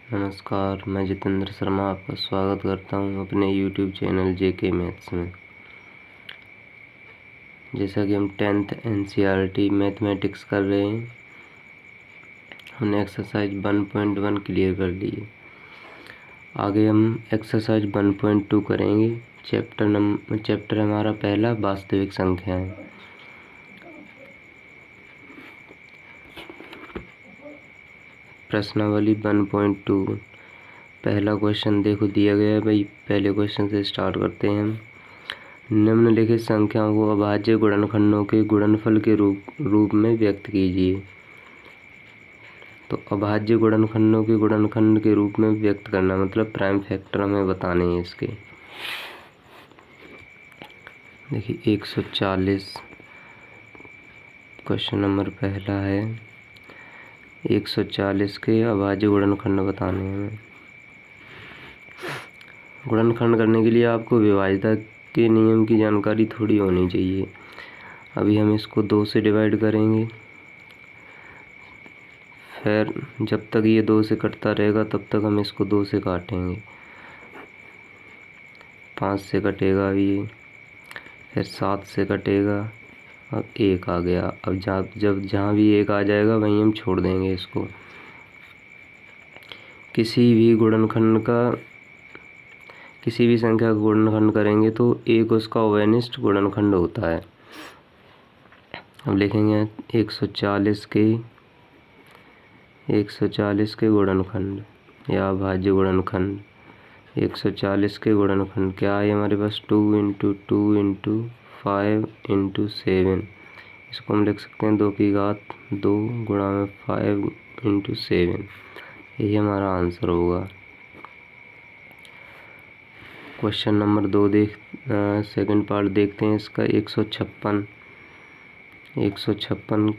नमस्कार, मैं जितेंद्र शर्मा आपका स्वागत करता हूं अपने YouTube चैनल जेके मैथ्स में। जैसा कि हम 10th NCERT मैथमेटिक्स कर रहे हैं, हमने एक्सरसाइज 1.1 क्लियर कर ली है। आगे हम एक्सरसाइज 1.2 करेंगे। चैप्टर हमारा पहला वास्तविक संख्या है। प्रश्नावली 1.2 पहला क्वेश्चन देखो दिया गया है भाई। पहले क्वेश्चन से स्टार्ट करते हैं हम। निम्नलिखित संख्याओं को अभाज्य गुणनखंडों के गुणनफल के रूप में व्यक्त कीजिए। तो अभाज्य गुणनखंडों के गुणनखंड के रूप में व्यक्त करना मतलब प्राइम फैक्टर हमें बताने हैं इसके। देखिए 140 क्वेश्चन नंबर पहला है। 140 के अभाज्य गुणनखंड बताने हैं। गुणनखंड करने के लिए आपको विभाज्यता के नियम की जानकारी थोड़ी होनी चाहिए। अभी हम इसको 2 से डिवाइड करेंगे, फिर जब तक ये 2 से कटता रहेगा तब तक हम इसको 2 से काटेंगे। 5 से कटेगा ये, फिर 7 से कटेगा। अब 1 आ गया। अब जब जहाँ भी 1 आ जाएगा वहीं हम छोड़ देंगे इसको। किसी भी संख्या का गुणनखंड करेंगे तो एक उसका ओवेनिस्ट गुणनखंड होता है। अब लिखेंगे 140 के गुणनखंड या अभाज्य गुणनखंड। 140 के गुणनखंड क्या है हमारे पास? 2 × 2 × 5 × 7। इसको हम लिख सकते हैं 2 की घात 2 गुणा में 5 × 7। यही हमारा आंसर होगा। क्वेश्चन नंबर 2 सेकंड पार्ट देखते हैं इसका। 156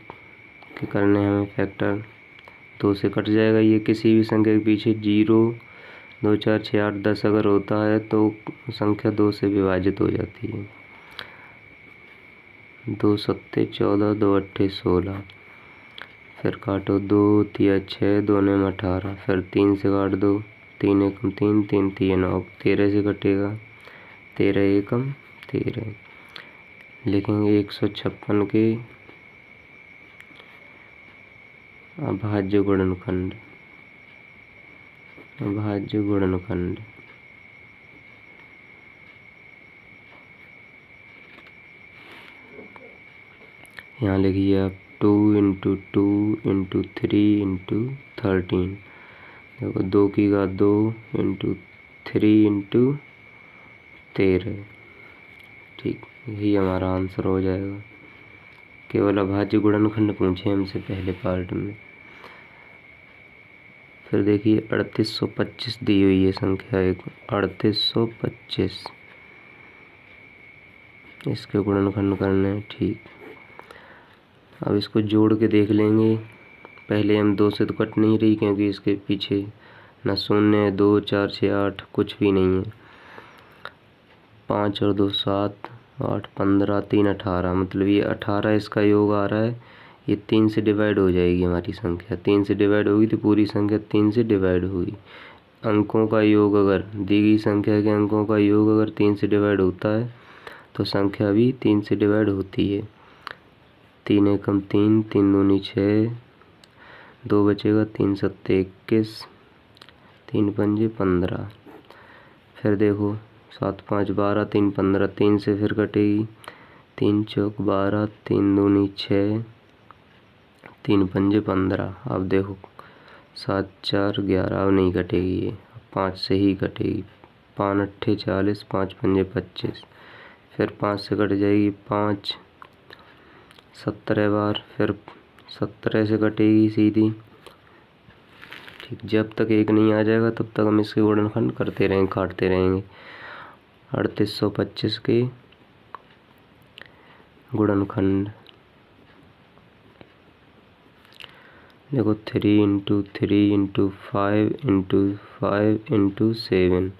के करने हमें फैक्टर 2 से कट जाएगा। ये किसी भी संख्या के पीछे 0, 2, 4, 6, 8, 10 अगर होता है तो संख्या 2 से विभाजित हो जाती है। 2 सत्ते 14, 2 अट्ठे 16। फिर काटो 2 तिया 6, 2 नेम 18। फिर 3 से काट दो, 3 एकम 3, 3 तिया 9। 13 से कटेगा, 13 एकम 13। लिखेंगे 156 के अभाज्य गुणनखंड। यहाँ लिखिए आप 2 × 2 × 3 × 13। देखो 2 की घात 2 × 3 × 13। ठीक, यही हमारा आंसर हो जाएगा। केवल अभाज्य गुणनखंड पूछे हमसे पहले पार्ट में। फिर देखिए 3825 दी हुई है संख्या एक। 3825 इसके गुणनखंड करने हैं। ठीक, अब इसको जोड़ के देख लेंगे। पहले हम 2 से तो कट नहीं रही क्योंकि इसके पीछे ना 0, 2, 4, 6, 8 कुछ भी नहीं है। 5 और 2 7, 8 15, 3 18। मतलब ये 18 इसका योग आ रहा है। ये 3 से डिवाइड हो जाएगी हमारी संख्या। 3 से डिवाइड होगी तो पूरी संख्या 3 से डिवाइड होगी। अंकों का योग अगर दी गई संख्या के अंकों का योग अगर 3 से डिवाइड होता है तो संख्या भी 3 से डिवाइड होती है। 3 एकम 3, 3 दूनी 6, 2 बचेगा, 3 सत्ते 21, 3 पंजे 15। फिर देखो 7 5 12, 3 15, 3 से फिर कटेगी। 3 चौक 12, 3 दूनी 6, 3 पंजे 15। अब देखो 7 4 11। अब नहीं कटेगी ये, 5 से ही कटेगी। 5 अट्ठे 40, 5 पंजे 25। फिर 5 से कट जाएगी 5, 17 बार। फिर 17 से कटेगी सीधी। ठीक, जब तक 1 नहीं आ जाएगा तब तक हम इसके गुणनखंड करते रहेंगे, काटते रहेंगे। 3825 के गुणनखंड देखो 3 × 3 × 5 × 5 × 7।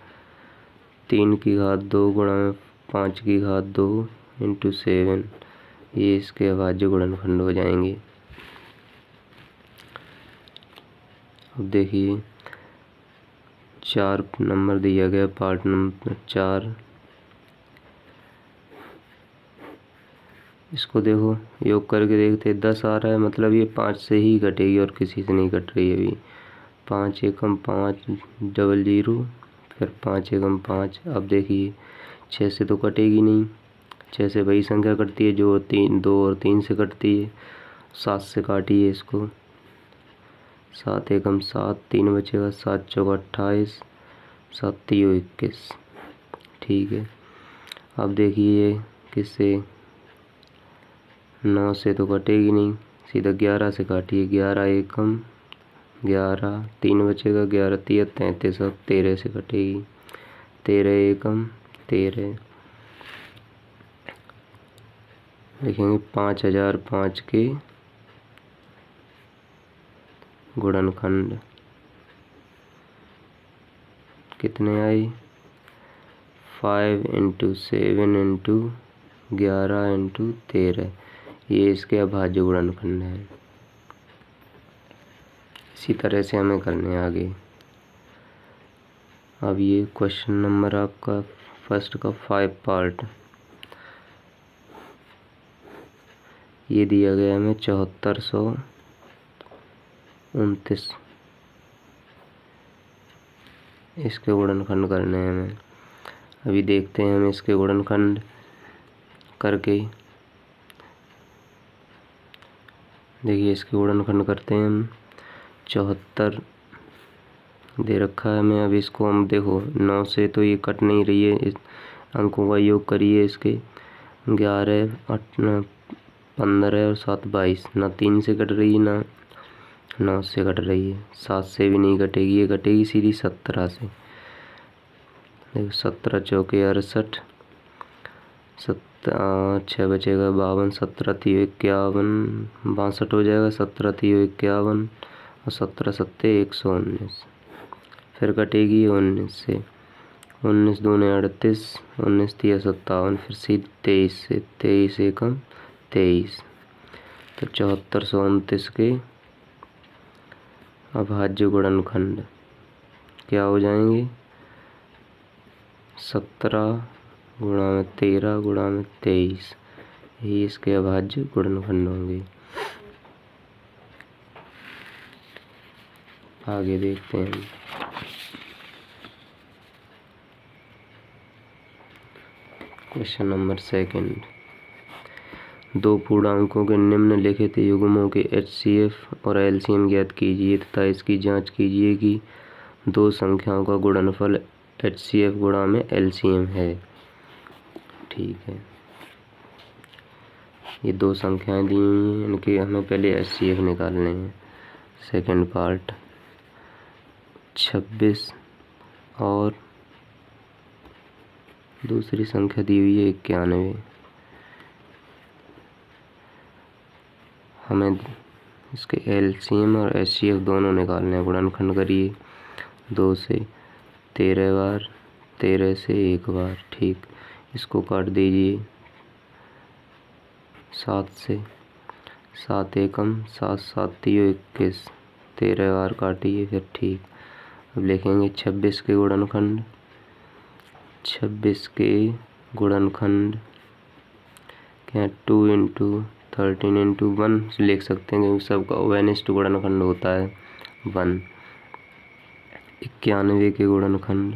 3 की घात 2 गुणा में 5 की घात 2 × 7। ये इसके अभाज्य गुणनखंड हो जाएंगे। अब देखिए 4 नंबर दिया गया, पार्ट नंबर 4। इसको देखो, योग करके देखते 10 आ रहा है, मतलब ये 5 से ही घटेगी और किसी से नहीं घट रही है अभी। 5 एकम 5 डबल 0, फिर 5 एकम 5। अब देखिए 6 से तो कटेगी नहीं, 6 से वही संख्या कटती है जो 3, 2 और 3 से कटती है। 7 से काटिए इसको, 7 एकम 7, 3 बचेगा, 7 चौका 28, 7 तियो 21। ठीक है, अब देखिए किससे, 9 से तो कटेगी नहीं, सीधा 11 से काटिए। 11 एकम 11, 3 बचेगा, 11 तिया 33, अब 13 से कटेगी। 13 एकम 13, लिखेंगे 5005 के गुणनखंड कितने आए, 5 × 7 × 11 × 13, ये इसके अभाज्य गुणनखंड है। इसी तरह से हमें करने आगे। अब ये क्वेश्चन नंबर आपका फर्स्ट का 5 पार्ट, ये दिया गया हमें 7429, इसके गुणनखंड करने हैं हमें। अभी देखते हैं हम इसके गुणनखंड करके। देखिए इसके गुणनखंड करते हैं हम। 74 दे रखा है हमें, अब इसको हम देखो 9 से तो ये कट नहीं रही है, इस अंकों का योग करिए इसके। 11 8 15 और 7 22, ना 3 से कट रही है ना 9 से कट रही है, 7 से भी नहीं कटेगी, ये कटेगी सीधी 17 से। देखो 17 चौके 68, 6 बचेगा 52, 17 तियो 51, 62 हो जाएगा, 17 तियो 51 और 17 सत्ते 119, फिर कटेगी 19 से। 19 दूने 38, 19 तिया 57, फिर सीधे 23 से, 23 एकम 23, तो 7429 के अभाज्य गुणनखंड क्या हो जाएंगे, 17 गुणा में 13 गुणा में 23, यही इसके अभाज्य गुणनखंड होंगे। आगे देखते हैं। क्वेश्चन नंबर 2, दो पूर्णांकों के निम्नलिखित युग्मों के HCF और LCM ज्ञात कीजिए तथा इसकी जांच कीजिए कि दो संख्याओं का गुणनफल HCF गुणा में LCM है। ठीक है, ये दो संख्याएं दी हुई हैं, इनके हमें पहले HCF निकालने हैं। सेकंड पार्ट 26 और दूसरी संख्या दी हुई है 91। हमें इसके LCM और HCF दोनों निकालने हैं। गुणनखंड करिए, 2 से 13 बार, 13 से 1 बार। ठीक, इसको काट दीजिए 7 से, 7 एकम 7, 7 तियो 21, 13 बार काटिए फिर। ठीक, अब लिखेंगे 26 के गुणनखंड। 26 के गुणनखंड क्या, 2 × 13 × 1 लिख सकते हैं क्योंकि सबका वेनिस्ट गुणनखंड होता है 1। 91 के गुणनखंड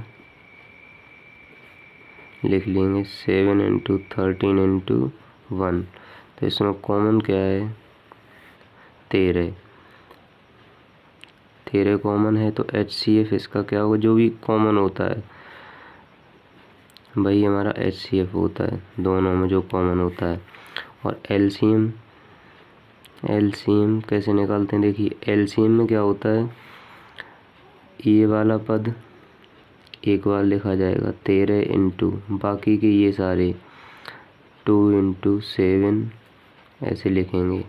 लिख लेंगे 7 × 13 × 1, तो इसमें कॉमन क्या है, 13 कॉमन है, तो HCF इसका क्या होगा, जो भी कॉमन होता है वही हमारा HCF होता है, दोनों में जो कॉमन होता है। और LCM कैसे निकालते हैं, देखिए LCM में क्या होता है, ये वाला पद एक बार लिखा जाएगा 13 × बाकी के ये सारे 2 × 7 ऐसे लिखेंगे।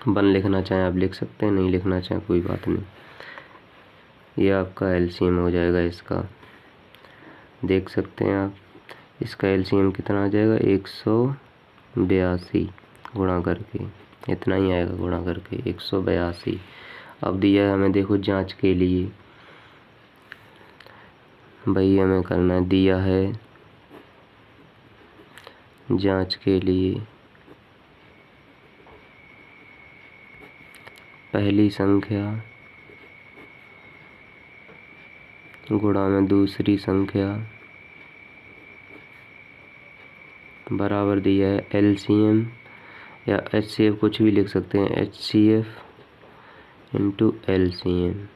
1 लिखना चाहें आप लिख सकते हैं, नहीं लिखना चाहें कोई बात नहीं। ये आपका LCM हो जाएगा इसका, देख सकते हैं आप। इसका LCM कितना आ जाएगा, 182 गुणा करके, इतना ही आएगा गुणा करके 182। अब दिया है हमें, देखो जांच के लिए भाई हमें करना है, दिया है जांच के लिए पहली संख्या गुणा में दूसरी संख्या बराबर दिया है एलसीएम या एचसीएफ, कुछ भी लिख सकते हैं, एचसीएफ इंटू एलसीएम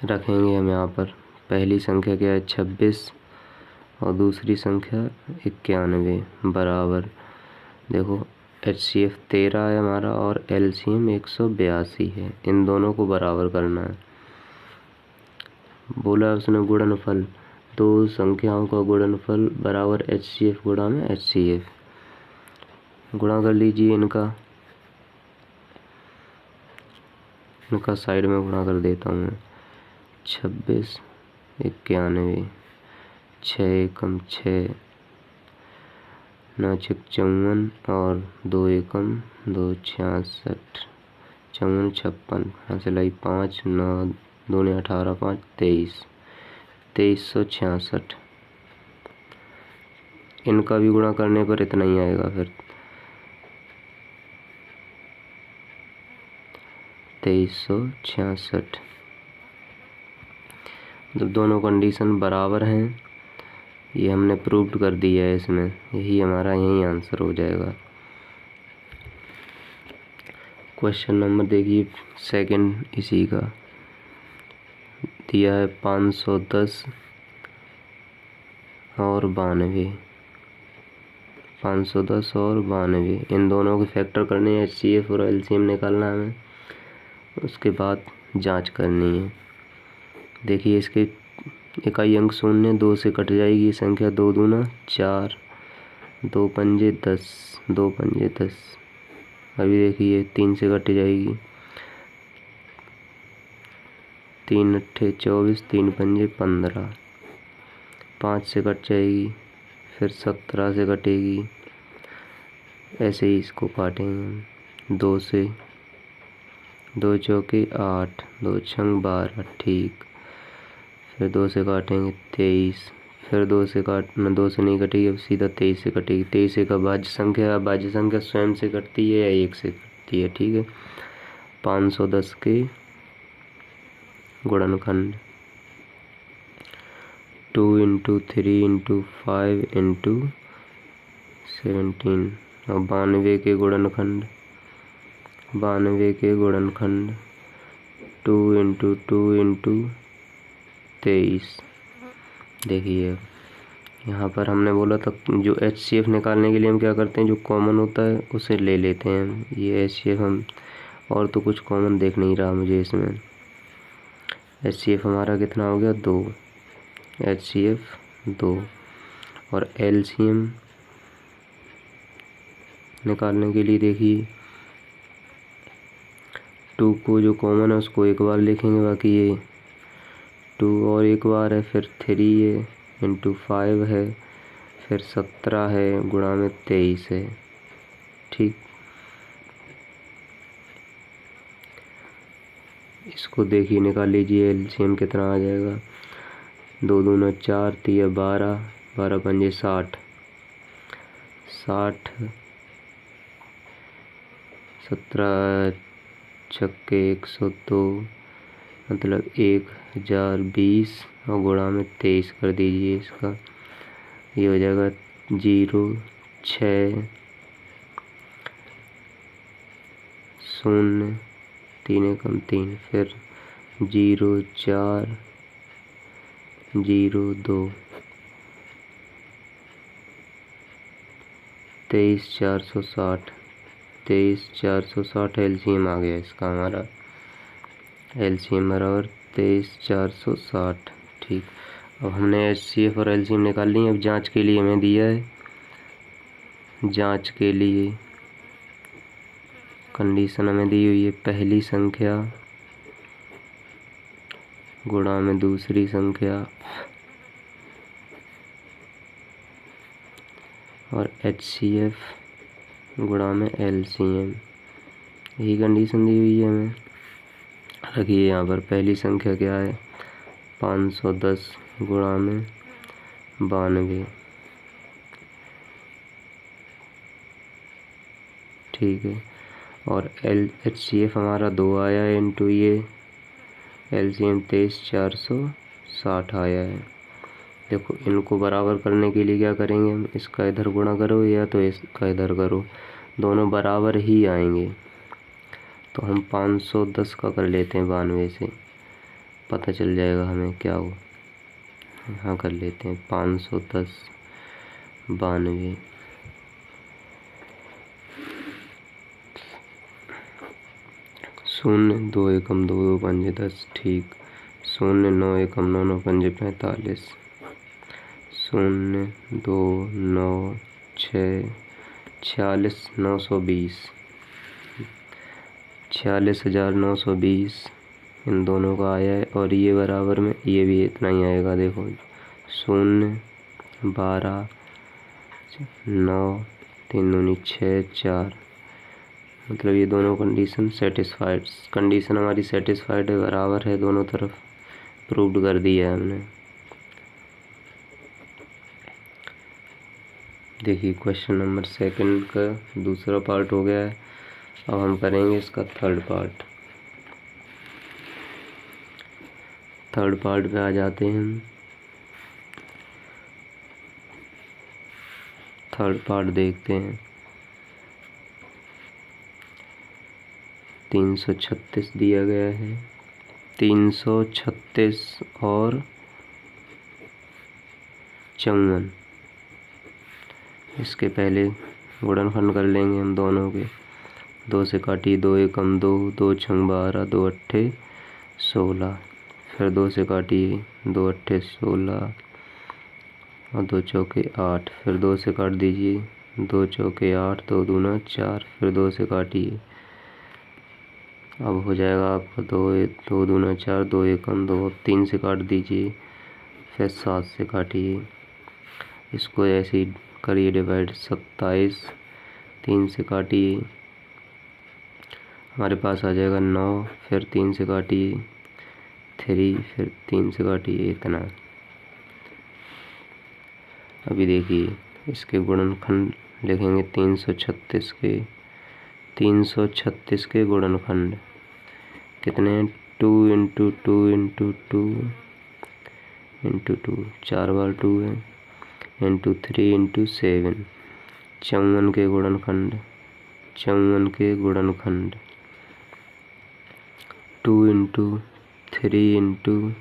रखेंगे हम यहाँ पर। पहली संख्या क्या है 26 और दूसरी संख्या 91 बराबर, देखो एचसीएफ 13 है हमारा और एलसीएम 182 है, इन दोनों को बराबर करना है। बोला उसने गुणनफल, दो संख्याओं का गुणनफल बराबर एचसीएफ गुणा में एचसीएफ, गुणा कर लीजिए इनका साइड में गुणा कर देता हूँ मैं। 26 91, 6 एकम 6, 9 छक 54 और 2 एकम 2 66, 54 56, यहाँ से लाई 5, 9 दूनी 18, 5 23, 2366। इनका भी गुणा करने पर इतना ही आएगा, फिर 2366। जब दोनों कंडीशन बराबर हैं, ये हमने प्रूव्ड कर दिया है इसमें, यही हमारा यही आंसर हो जाएगा। क्वेश्चन नंबर देखिए सेकंड इसी का दिया है 510 और 92, 510 और 92, इन दोनों के फैक्टर करने हैं, एचसीएफ और एलसीएम निकालना है हमें, उसके बाद जांच करनी है। देखिए इसके इकाई अंक शून्य, 2 से कट जाएगी संख्या, 2 दूना 4, 2 पंजे 10, 2 पंजे 10, अभी देखिए 3 से कट जाएगी, 3 अट्ठे 24, 3 पंजे 15, 5 से कट जाएगी, फिर 17 से कटेगी, ऐसे ही इसको काटेंगे हम। 2 से 2 चौके 8, 2 छंग 12, ठीक, फिर 2 से काटेंगे 23, फिर 2 से नहीं कटेगी, अब सीधा 23 से कटेगी। 23 एक अभाज्य संख्या, अभाज्य संख्या स्वयं से कटती है या 1 से कटती है, ठीक है। 510 के गुणनखंड 2 × 3 × 5 × 17 और 92 के गुणनखंड 2 × 2 × 23। देखिए यहाँ पर हमने बोला था जो एचसीएफ निकालने के लिए हम क्या करते हैं, जो कॉमन होता है उसे ले लेते हैं। ये एचसीएफ हम, और तो कुछ कॉमन देख नहीं रहा मुझे इसमें। एचसीएफ हमारा कितना हो गया 2, एचसीएफ 2, और एलसीएम निकालने के लिए देखिए 2 को जो कॉमन है उसको एक बार लिखेंगे, बाकी ये 2 और एक बार है, फिर 3 है इंटू 5 है, फिर 17 है गुणा में 23 है, ठीक। इसको देखिए निकाल लीजिए, एलसीएम कितना आ जाएगा, 2 दूना 4, 3 12, 12 पंजे 60, 17 छक्के 102, मतलब 1020 और गुणा में 23 कर दीजिए इसका, ये हो जाएगा 0 6 0 3 एकम 3, फिर 0 4 0 2, 23460, 23460 एलसीएम आ गया इसका हमारा, एलसीएम बराबर 23460, ठीक। अब हमने एचसीएफ और एलसीएम निकाल ली। अब जांच के लिए हमें दिया है, जांच के लिए कंडीशन हमें दी हुई है, पहली संख्या गुणा में दूसरी संख्या और एचसीएफ गुणा में एलसीएम, यही कंडीशन दी हुई है हमें। रखिए यहाँ पर पहली संख्या क्या है, 510 गुणा में 92, ठीक है। और HCF हमारा 2 आया है इंटू ये LCM 23,460 आया है। देखो इनको बराबर करने के लिए क्या करेंगे हम, इसका इधर गुणा करो या तो इसका इधर करो, दोनों बराबर ही आएंगे। तो हम 510 का कर लेते हैं 92 से, पता चल जाएगा हमें क्या हो। यहाँ कर लेते हैं 510 92, शून्य 2 एकम 2 2 पंजे 10, ठीक। 0 9 एकम 9 9 पंजे 45, 0 2 9 6 46 920, 46,920 इन दोनों का आया है। और ये बराबर में ये भी इतना ही आएगा। देखो 0 12 9 3 दूनी 6 4, मतलब ये दोनों कंडीशन सेटिस्फाइड, कंडीशन हमारी सेटिस्फाइड है, बराबर है दोनों तरफ, प्रूव्ड कर दिया है हमने। देखिए क्वेश्चन नंबर 2 का दूसरा पार्ट हो गया है। अब हम करेंगे इसका थर्ड पार्ट। थर्ड पार्ट पे आ जाते हैं हम। थर्ड पार्ट देखते हैं। 336 दिया गया है, 336 और 54, इसके पहले गुणनखंड कर लेंगे हम दोनों के। 2 से काटी 2 एकम 2, 2 छंग 12, 2 अट्ठे 16, फिर 2 से काटिए 2 अट्ठे 16 और 2 चौके 8, फिर 2 से काट दीजिए 2 चौके 8, 2 दूना 4, फिर 2 से काटिए। अब हो जाएगा आपका 2 दूना 4, 2 एकम 2, 3 से काट दीजिए, फिर 7 से काटिए। इसको ऐसे ही करिए डिवाइड, 27, 3 से काटिए, हमारे पास आ जाएगा 9, फिर 3 से काटिए 3, फिर 3 से काटिए इतना। अभी देखिए इसके गुणनखंड लिखेंगे 336 के गुणनखंड कितने हैं, 2 इंटू 2 इंटू 2 इंटू 2, 4 बार 2 है, इंटू 3 इंटू 7, 54 के गुणनखंड, 54 के गुणनखंड 2 इंटू 3 इंटू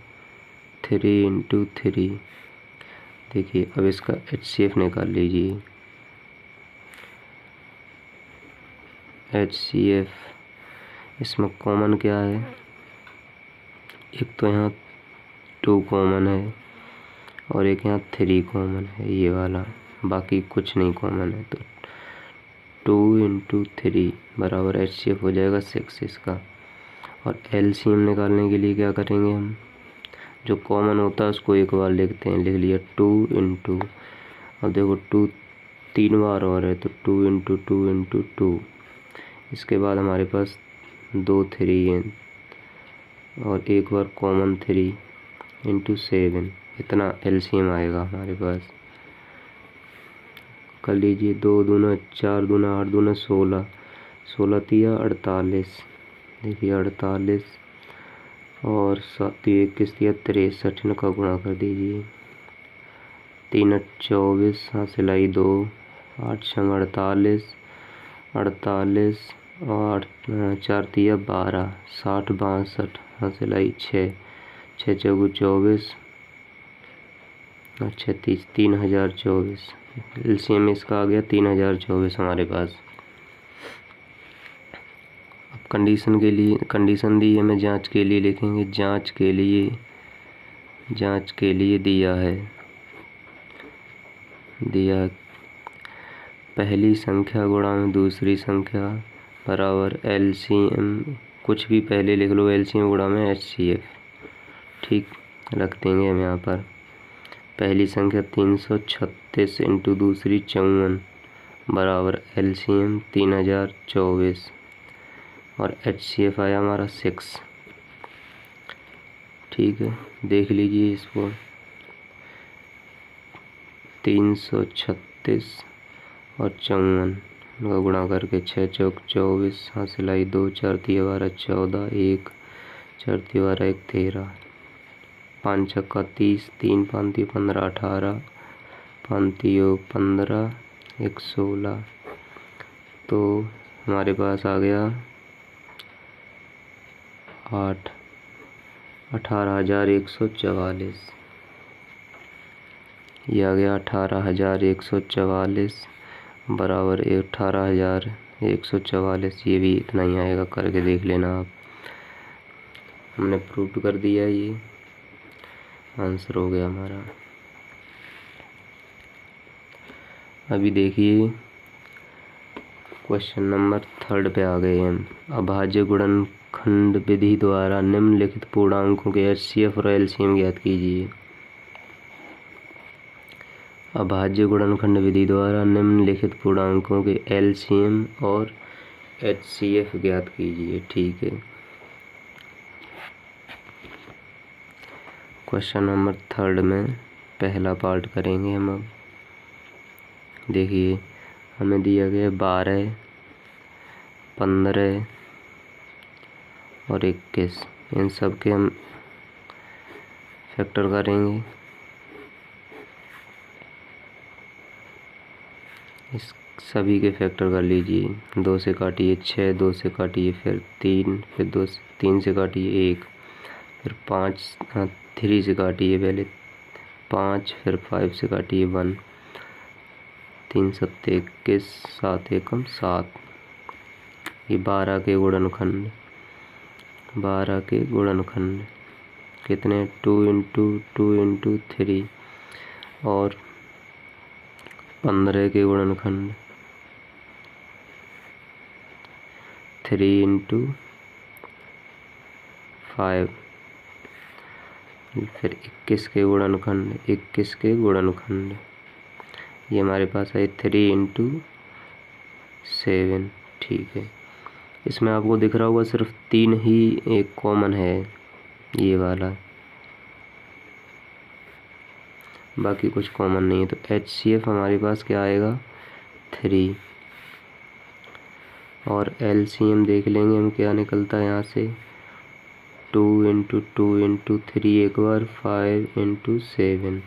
3 इंटू 3। देखिए अब इसका HCF निकाल लीजिए। HCF इसमें कॉमन क्या है, एक तो यहाँ 2 कॉमन है और एक यहाँ 3 कॉमन है, ये वाला, बाकी कुछ नहीं कॉमन है। तो 2 इंटू 3 बराबर HCF हो जाएगा 6 इसका। और LCM निकालने के लिए क्या करेंगे हम, जो कॉमन होता है उसको एक बार लिखते हैं, लिख लिया 2 इंटू, अब देखो 2 3 बार और है तो 2 इंटू 2 इंटू 2, इसके बाद हमारे पास 2 3 हैं और एक बार कॉमन 3 इंटू 7, इतना LCM आएगा हमारे पास। कर लीजिए 2 दूना 4 दूना 8 दूना 16, 16 तिया 48, देखिए 48 और 7 21 तिया 63, इनका गुणा कर दीजिए। 3 24, हासिल आई 2, 8 छंग 48, 48 और 4 तिया 12, 60 62, हासिल आई 6, 6 चौगु 24 और 36, 3024। LCM इसका आ गया 3024 हमारे पास। अब कंडीशन के लिए, कंडीशन दी हमें जांच के लिए, लिखेंगे जांच के लिए दिया पहली संख्या गुणा में दूसरी संख्या बराबर LCM, कुछ भी पहले लिख लो, LCM गुणा में HCF, ठीक रख देंगे हम यहाँ पर। पहली संख्या 336 इंटू दूसरी 54 बराबर LCM 3024, और HCF आया हमारा 6। ठीक है, देख लीजिए इसको। 336 और 54 का गुणा करके 6 चौक 24, हासिल आई 2, 4 तिया 12, 14, 1 4 तिया 12, 1 13, 5 छक्का 30, 3 5 15, 18, 5 15, 1 16। तो हमारे पास आ गया 18,144। ये आ गया 18,144 बराबर 18,144। ये भी इतना ही आएगा, करके देख लेना आप। हमने प्रूव कर दिया, ये आंसर हो गया हमारा। अभी देखिए क्वेश्चन नंबर 3 पे आ गए हम। अभाज्य गुणनखंड विधि द्वारा निम्नलिखित पूर्णांकों के HCF और LCM ज्ञात कीजिए। अभाज्य गुणनखंड विधि द्वारा निम्नलिखित पूर्णांकों के LCM और HCF ज्ञात कीजिए। ठीक है, क्वेश्चन नंबर 3 में पहला पार्ट करेंगे हम। अब देखिए हमें दिया गया 12, 15 और 21। इन सब के हम फैक्टर करेंगे। इस सभी के फैक्टर कर लीजिए। 2 से काटिए 6, 2 से काटिए फिर 3, फिर 3 से काटिए 1, फिर 5 3 से काटिए पहले 5, फिर 5 से काटिए 1, 3 7 21, 7 एकम 7। ये 12 के गुणनखंड, 12 के गुणनखंड कितने? 2 × 2 × 3। और 15 के गुणनखंड 3 × 5। फिर 21 के गुणनखंड, 21 के गुणनखंड ये हमारे पास है 3 × 7। ठीक है, इसमें आपको दिख रहा होगा सिर्फ 3 ही एक कॉमन है, ये वाला, बाकी कुछ कॉमन नहीं है। तो HCF हमारे पास क्या आएगा? 3। और LCM देख लेंगे हम क्या निकलता है यहाँ से। 2 × 2 × 3 एक बार, 5 × 7।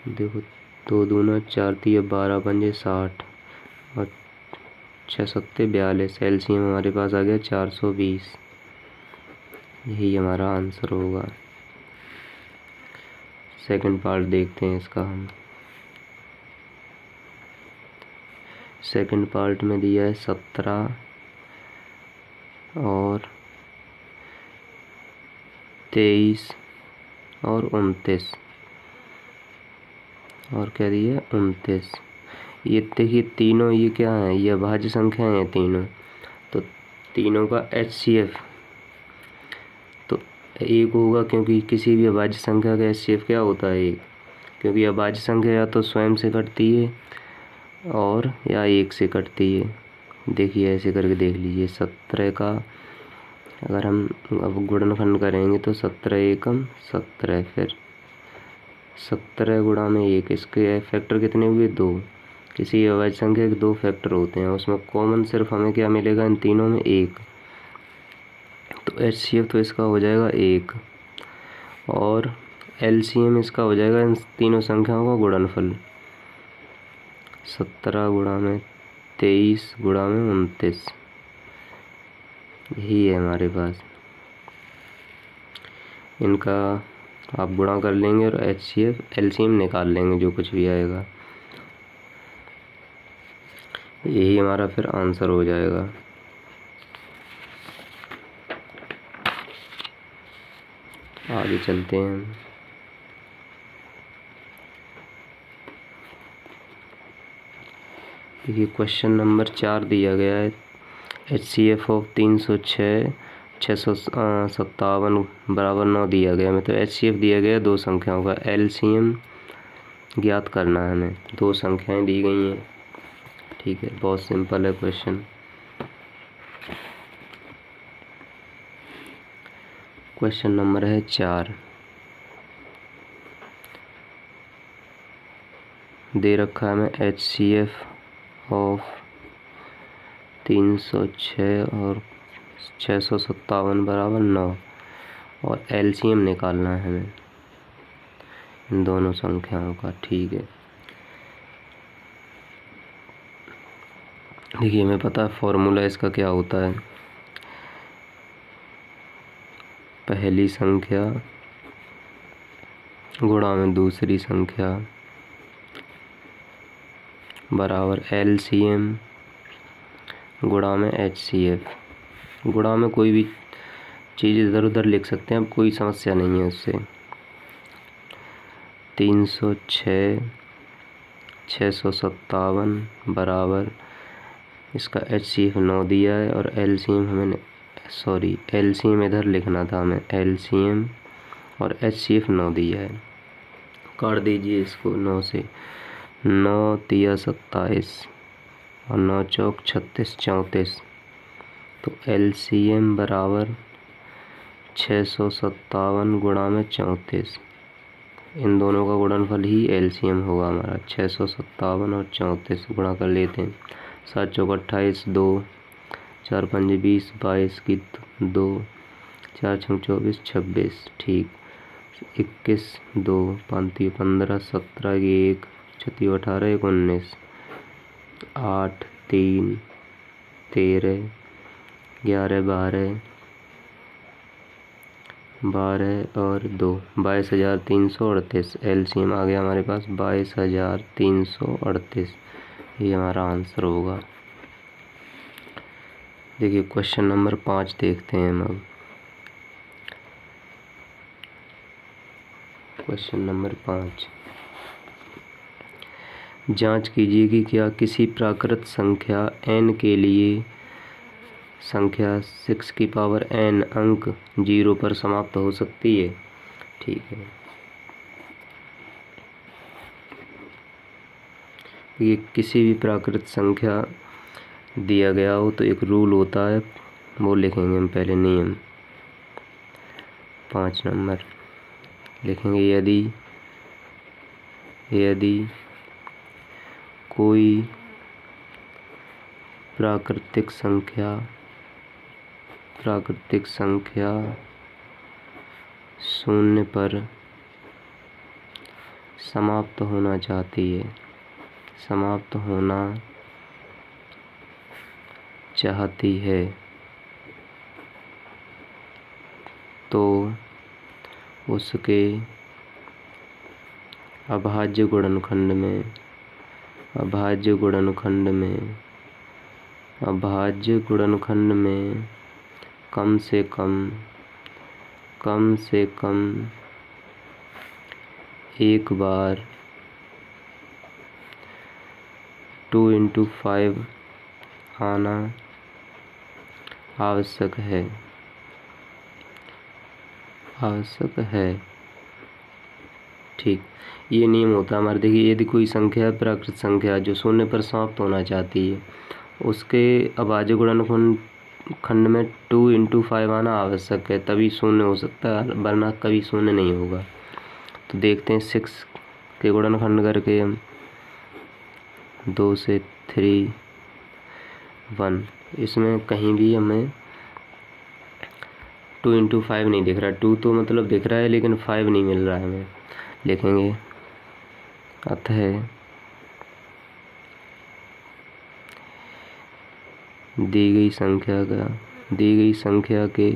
देखो 2 दूना 4 तिया 12 पंजे 60 और 6 सत्ते 42। LCM हमारे पास आ गया 420। यही हमारा आंसर होगा। सेकंड पार्ट देखते हैं इसका हम। सेकंड पार्ट में दिया है 17 और 23 और 29। और क्या दिया? 29। ये देखिए तीनों ये क्या है? ये अभाज्य संख्या है तीनों। तो तीनों का HCF तो 1 होगा, क्योंकि किसी भी अभाज्य संख्या का HCF क्या होता है? 1। क्योंकि अभाज्य संख्या या तो स्वयं से कटती है और या 1 से कटती है। देखिए ऐसे करके देख लीजिए। 17 का अगर हम अब गुणनखंड करेंगे तो 17 एकम 17, फिर 17 गुणा में 1, इसके फैक्टर कितने हुए? 2। किसी अभाज्य संख्या के 2 फैक्टर होते हैं, उसमें कॉमन सिर्फ हमें क्या मिलेगा? इन तीनों में 1। तो HCF तो इसका हो जाएगा 1 और LCM इसका हो जाएगा इन तीनों संख्याओं का गुणनफल। 17 गुणा में 23 गुणा में 29, यही है हमारे पास। इनका आप गुणा कर लेंगे और HCF LCM निकाल लेंगे, जो कुछ भी आएगा यही हमारा फिर आंसर हो जाएगा। आगे चलते हैं हम। देखिए क्वेश्चन नंबर 4 दिया गया है। HCF ऑफ 306 657 बराबर 9 दिया गया। मतलब HCF दिया गया 2 संख्याओं का, LCM ज्ञात करना है हमें। 2 संख्याएं दी गई हैं। ठीक है, बहुत सिंपल है क्वेश्चन। क्वेश्चन नंबर है 4। दे रखा है हमें HCF ऑफ 306 और 657 बराबर 9 और LCM निकालना है हमें इन दोनों संख्याओं का। ठीक है, देखिए हमें पता है फॉर्मूला इसका क्या होता है। पहली संख्या गुणा में दूसरी संख्या बराबर LCM गुणा में HCF। गुणा में कोई भी चीज़ इधर उधर लिख सकते हैं, अब कोई समस्या नहीं है उससे। 306 657 बराबर इसका HCF 9 दिया है और LCM हमें LCM इधर लिखना था हमें, LCM और HCF 9 दिया है। काट दीजिए इसको 9 से, 9 तिया 27 और 9 चौक 36 34। तो LCM बराबर 657 गुणा में 34। इन दोनों का गुणनफल ही LCM होगा हमारा। 657 और 34 गुणा कर लेते हैं। 7 चौक 28, 2 4 5 20, 22 की 2 4 6 24 26। ठीक, 21 2 5 15 17 की 1 36 18 1 19 8 3 13 11 12 और 2 22,338। LCM आ गया हमारे पास 22,338। ये हमारा आंसर होगा। देखिए क्वेश्चन नंबर 5 देखते हैं हम अब। क्वेश्चन नंबर 5, जांच कीजिए कि क्या किसी प्राकृत संख्या n के लिए संख्या 6 की पावर n अंक 0 पर समाप्त हो सकती है। ठीक है, ये किसी भी प्राकृत संख्या दिया गया हो तो एक रूल होता है, वो लिखेंगे हम पहले नियम। 5 नंबर लिखेंगे, यदि कोई प्राकृतिक संख्या 0 पर समाप्त होना चाहती है तो उसके अभाज्य गुणनखंड में कम से कम एक बार 2 into 5 आना आवश्यक है। ठीक, ये नियम होता है हमारे। देखिए यदि कोई संख्या प्राकृत संख्या जो 0 पर समाप्त होना चाहती है, उसके अभाज्य गुणनखंड में 2 into 5 आना आवश्यक है, तभी 0 हो सकता है, वरना कभी 0 नहीं होगा। तो देखते हैं 6 के गुणनखंड करके हम। 2 से 3 1, इसमें कहीं भी हमें 2 into 5 नहीं दिख रहा। 2 तो मतलब दिख रहा है लेकिन 5 नहीं मिल रहा है हमें। लिखेंगे अतः दी गई संख्या के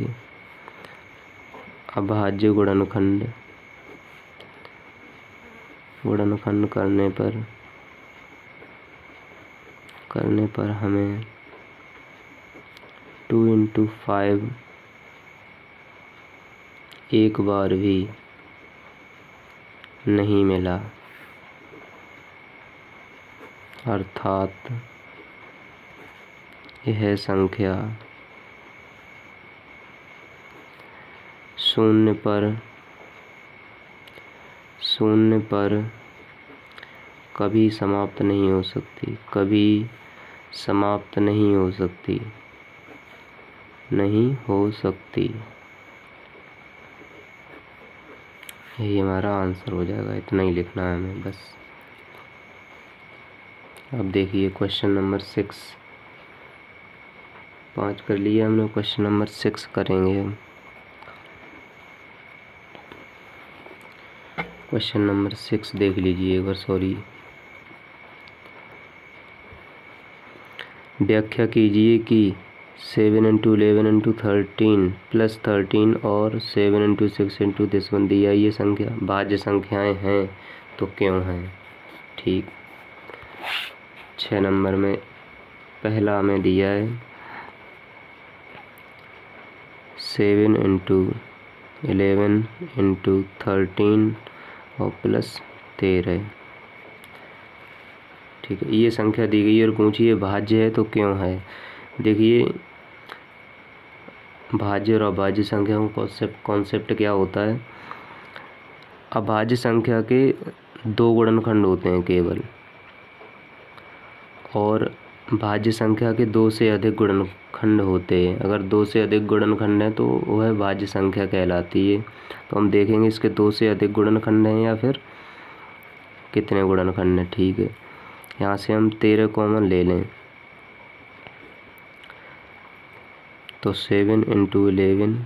अभाज्य गुणनखंड करने पर हमें 2 into 5 एक बार भी नहीं मिला, अर्थात यह संख्या 0 पर कभी समाप्त नहीं हो सकती। यही हमारा आंसर हो जाएगा। इतना ही लिखना है हमें बस। अब देखिए क्वेश्चन नंबर 6, 5 कर लिया हमने, क्वेश्चन नंबर 6 करेंगे हम। क्वेश्चन नंबर 6 देख लीजिए एक बार, सॉरी। व्याख्या कीजिए कि 7 × 11 × 13 + 13 और 7 × 6 × this one दिया। ये संख्या भाज्य संख्याएं हैं तो क्यों हैं? ठीक, 6 नंबर में पहला हमें दिया है 7 × 11 × 13 और +13। ठीक है, ये संख्या दी गई है और पूछिए भाज्य है तो क्यों है। देखिए भाज्य और अभाज्य संख्याओं का कॉन्सेप्ट क्या होता है। अभाज्य संख्या के 2 गुणनखंड होते हैं केवल, और भाज्य संख्या के 2 से अधिक गुणनखंड होते हैं। अगर 2 से अधिक गुणनखंड हैं तो वह भाज्य संख्या कहलाती है। तो हम देखेंगे इसके 2 से अधिक गुणनखंड हैं या फिर कितने गुणनखंड हैं। ठीक है, यहाँ से हम 13 कॉमन ले लें तो 7 × 11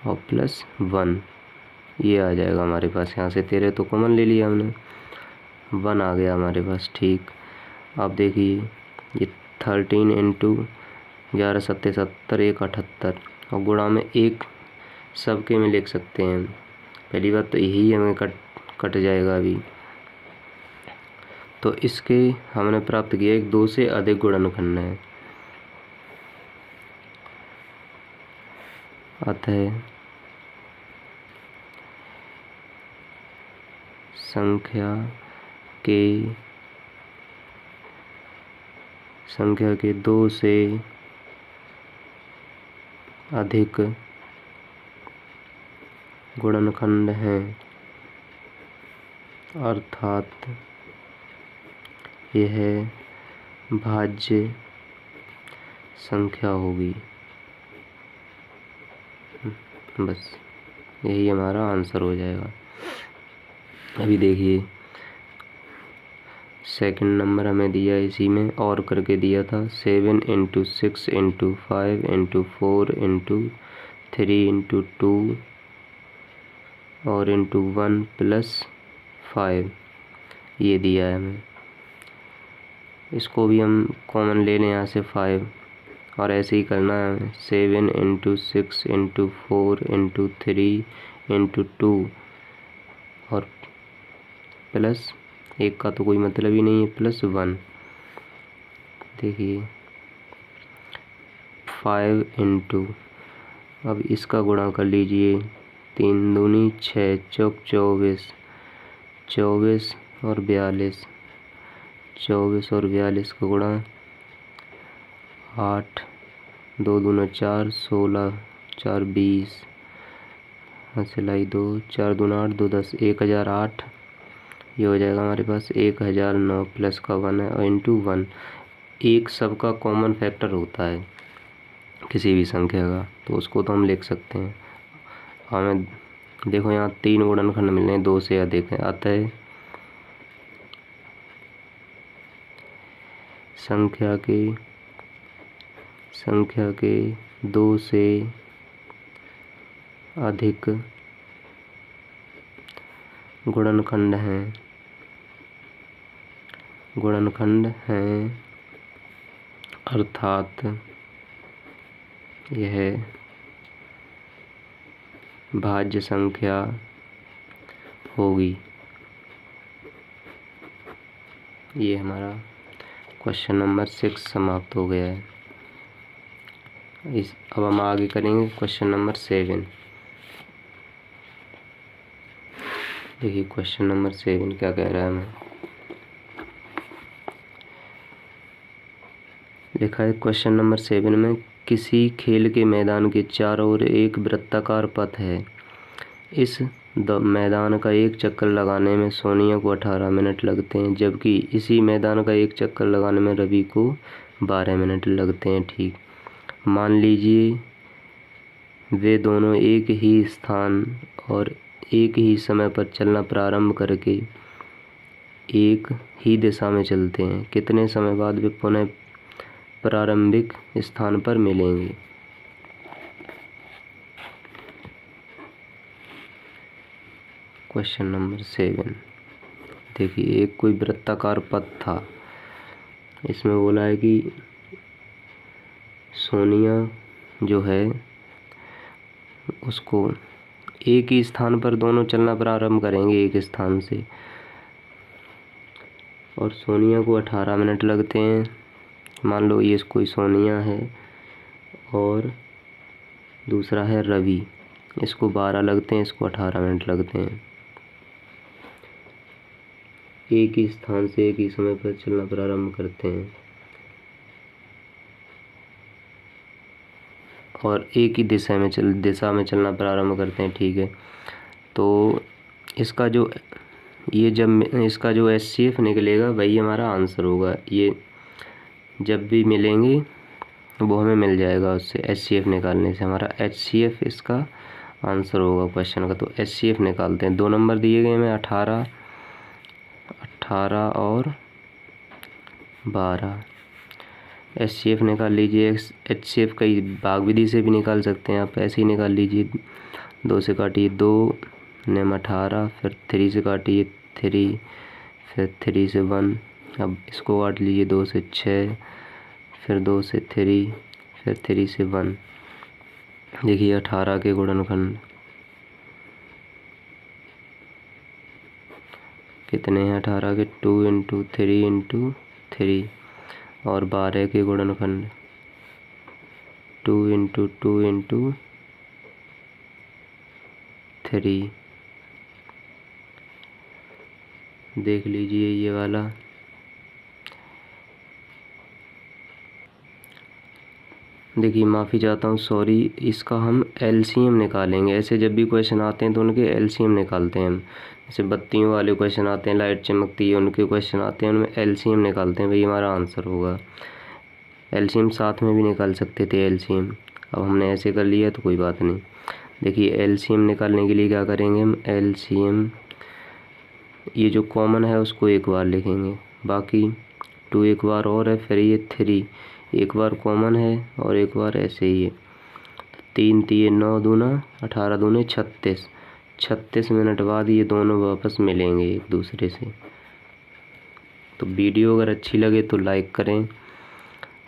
और +1 ये आ जाएगा हमारे पास। यहाँ से 13 तो कॉमन ले लिया हमने, 1 आ गया हमारे पास। ठीक, अब देखिए ये 13 × 11 7 70 1 78 और गुणा में 1 सबके में लिख सकते हैं। पहली बात तो यही हमें कट जाएगा अभी। तो इसके हमने प्राप्त किया एक 2 से अधिक गुणनखंड है। अतः संख्या के 2 से अधिक गुणनखंड हैं, अर्थात यह भाज्य संख्या होगी। बस यही हमारा आंसर हो जाएगा। अभी देखिए सेकंड नंबर हमें दिया, इसी में और करके दिया था 7 × 6 × 5 × 4 × 3 × 2 और × 1 + 5 ये दिया है हमें। इसको भी हम कॉमन ले लें यहाँ से 5, और ऐसे ही करना है 7 × 6 × 4 × 3 × 2 और +1 का तो कोई मतलब ही नहीं है, +1। देखिए 5 × अब इसका गुणा कर लीजिए, 3 दूनी 6 चौक 24, 24 और 42, 24 और 42 का गुणा 8, 2 दूना 4 16 4 20, सिलाई 2 4 दूना 8 2 10 1008। ये हो जाएगा हमारे पास 1009 प्लस का 1 है और × 1। एक सबका कॉमन फैक्टर होता है किसी भी संख्या का, तो उसको तो हम लिख सकते हैं। हमें देखो यहाँ 3 गुणनखंड मिल रहे हैं, 2 से अधिक है। अतः संख्या के 2 से अधिक गुणनखंड हैं, अर्थात यह भाज्य संख्या होगी। ये हमारा क्वेश्चन नंबर 6 समाप्त हो गया है। अब हम आगे करेंगे क्वेश्चन नंबर 7। देखिए क्वेश्चन नंबर 7 क्या कह रहा है हमें। लिखा है क्वेश्चन नंबर 7 में, किसी खेल के मैदान के चारों ओर एक वृत्ताकार पथ है। इस मैदान का एक चक्कर लगाने में सोनिया को 18 मिनट लगते हैं, जबकि इसी मैदान का एक चक्कर लगाने में रवि को 12 मिनट लगते हैं। ठीक, मान लीजिए वे दोनों एक ही स्थान और एक ही समय पर चलना प्रारंभ करके एक ही दिशा में चलते हैं, कितने समय बाद वे पुनः प्रारंभिक स्थान पर मिलेंगे। क्वेश्चन नंबर 7 देखिए, एक कोई वृत्ताकार पथ था। इसमें बोला है कि सोनिया जो है उसको एक ही स्थान पर दोनों चलना प्रारंभ करेंगे एक स्थान से, और सोनिया को 18 मिनट लगते हैं। मान लो ये कोई सोनिया है और दूसरा है रवि, इसको 12 लगते हैं, इसको 18 मिनट लगते हैं। एक ही स्थान से एक ही समय पर चलना प्रारंभ करते हैं और एक ही दिशा में चलना प्रारंभ करते हैं, ठीक है। तो इसका जो इसका जो HCF निकलेगा वही हमारा आंसर होगा। ये जब भी मिलेंगे वो हमें मिल जाएगा, उससे HCF निकालने से हमारा HCF इसका आंसर होगा क्वेश्चन का। तो HCF निकालते हैं। 2 नंबर दिए गए हमें 18 और 12। HCF निकाल लीजिए। HCF कई भाग विधि से भी निकाल सकते हैं, आप ऐसे ही निकाल लीजिए। 2 से काटिए 2, नेम 18, फिर 3 से काटिए 3, फिर 3 से 1। अब इसको काट लीजिए 2 से 6, फिर 2 से 3, फिर 3 से 1। देखिए 18 के गुणनखंड कितने हैं? 18 के 2 × 3 × 3, और 12 के गुणनखंड 2 × 2 × 3। देख लीजिए ये वाला। देखिए माफ़ी चाहता हूँ, सॉरी, इसका हम LCM निकालेंगे। ऐसे जब भी क्वेश्चन आते हैं तो उनके LCM निकालते हैं हम। जैसे बत्तियों वाले क्वेश्चन आते हैं, लाइट चमकती है, उनके क्वेश्चन आते हैं, उनमें LCM निकालते हैं, वही हमारा आंसर होगा। LCM साथ में भी निकाल सकते थे LCM, अब हमने ऐसे कर लिया तो कोई बात नहीं। देखिए LCM निकालने के लिए क्या करेंगे हम, LCM ये जो कॉमन है उसको एक बार लिखेंगे, बाकी 2 एक बार और है, फिर ये 3 एक बार कॉमन है और एक बार ऐसे ही है। 3 3 9 दूना 18 दूने 36, 36 मिनट बाद ये दोनों वापस मिलेंगे एक दूसरे से। तो वीडियो अगर अच्छी लगे तो लाइक करें,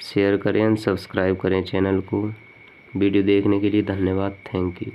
शेयर करें, सब्सक्राइब करें चैनल को। वीडियो देखने के लिए धन्यवाद, थैंक यू।